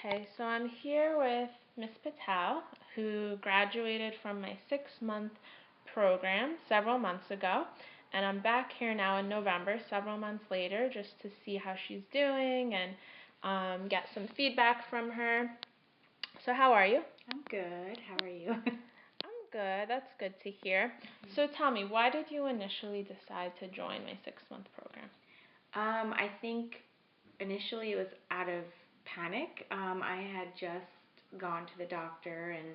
Okay, so I'm here with Miss Patel, who graduated from my 6-month program several months ago, and I'm back here now in November, several months later, just to see how she's doing and get some feedback from her. So, how are you? I'm good. How are you? I'm good. That's good to hear. So, tell me, why did you initially decide to join my 6-month program? I think initially it was out of panic. I had just gone to the doctor and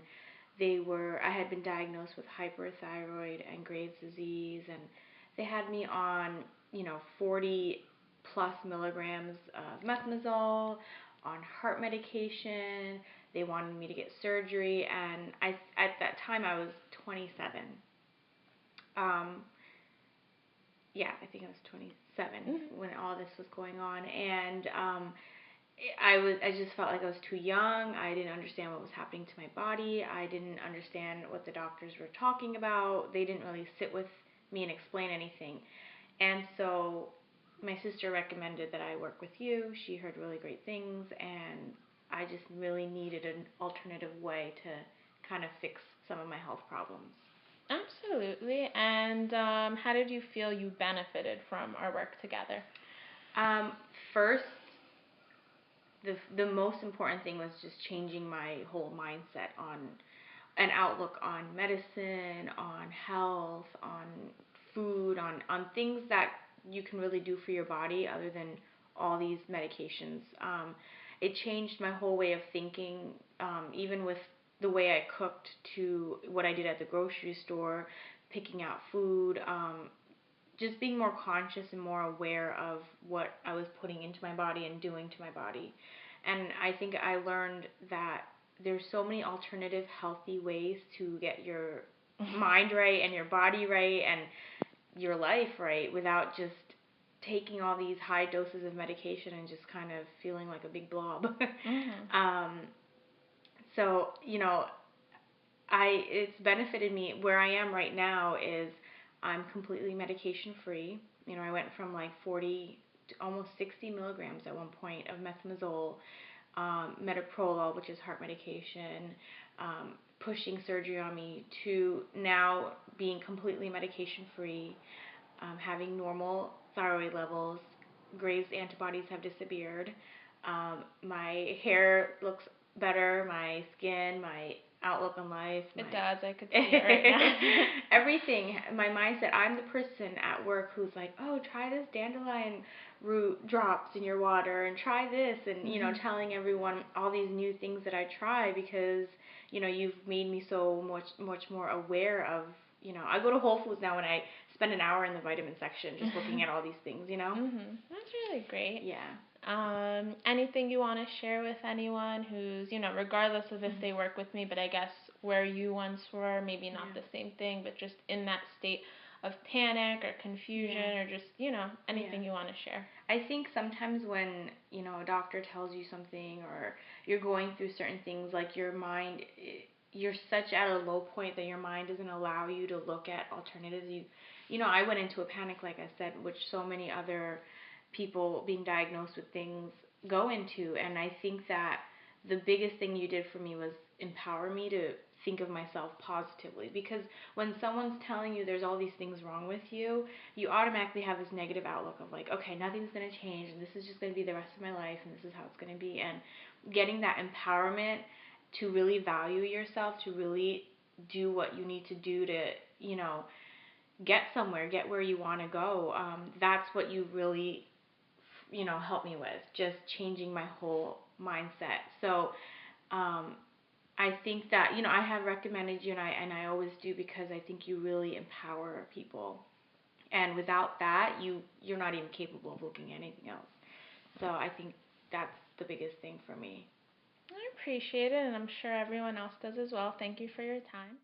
I had been diagnosed with hyperthyroid and Graves' disease, and they had me on, 40 plus milligrams of methimazole, on heart medication. They wanted me to get surgery, and at that time I was 27. Um, yeah, I think I was 27 when all this was going on, and I just felt like I was too young. I didn't understand what was happening to my body. I didn't understand what the doctors were talking about. They didn't really sit with me and explain anything. And so my sister recommended that I work with you. She heard really great things, and I just really needed an alternative way to kind of fix some of my health problems. Absolutely. And how did you feel you benefited from our work together? Um, First, the most important thing was just changing my whole mindset on an outlook on medicine, on health, on food, on things that you can really do for your body other than all these medications. It changed my whole way of thinking, even with the way I cooked to what I did at the grocery store, picking out food, just being more conscious and more aware of what I was putting into my body and doing to my body. And I think I learned that there's so many alternative healthy ways to get your mind right and your body right and your life right without just taking all these high doses of medication and just kind of feeling like a big blob. Mm-hmm. So, it's benefited me. Where I am right now is I'm completely medication free. I went from like 40 to almost 60 milligrams at one point of methimazole, metoprolol, which is heart medication, pushing surgery on me, to now being completely medication free, having normal thyroid levels. Graves' antibodies have disappeared. My hair looks better, my skin, my outlook on life. It does. I could see it right now. Everything. My mindset. I'm the person at work who's like, oh, try this dandelion root drops in your water and try this, and telling everyone all these new things that I try because you've made me so much more aware of. I go to Whole Foods now and I spend an hour in the vitamin section just looking at all these things. That's really great. Yeah. Anything you want to share with anyone who's, regardless of if they work with me, but I guess where you once were, maybe not the same thing, but just in that state of panic or confusion or just, anything you want to share? I think sometimes when, a doctor tells you something or you're going through certain things, like your mind, you're such at a low point that your mind doesn't allow you to look at alternatives. I went into a panic, like I said, which so many other people being diagnosed with things go into. And I think that the biggest thing you did for me was empower me to think of myself positively, because when someone's telling you there's all these things wrong with you, you automatically have this negative outlook of like, okay, nothing's going to change and this is just going to be the rest of my life and this is how it's going to be. And getting that empowerment to really value yourself, to really do what you need to do to, get somewhere, get where you want to go, that's what you really help me with, just changing my whole mindset. So I think that I have recommended you, and I always do, because I think you really empower people, and without that you're not even capable of looking at anything else. So I think that's the biggest thing for me. I appreciate it, and I'm sure everyone else does as well. Thank you for your time.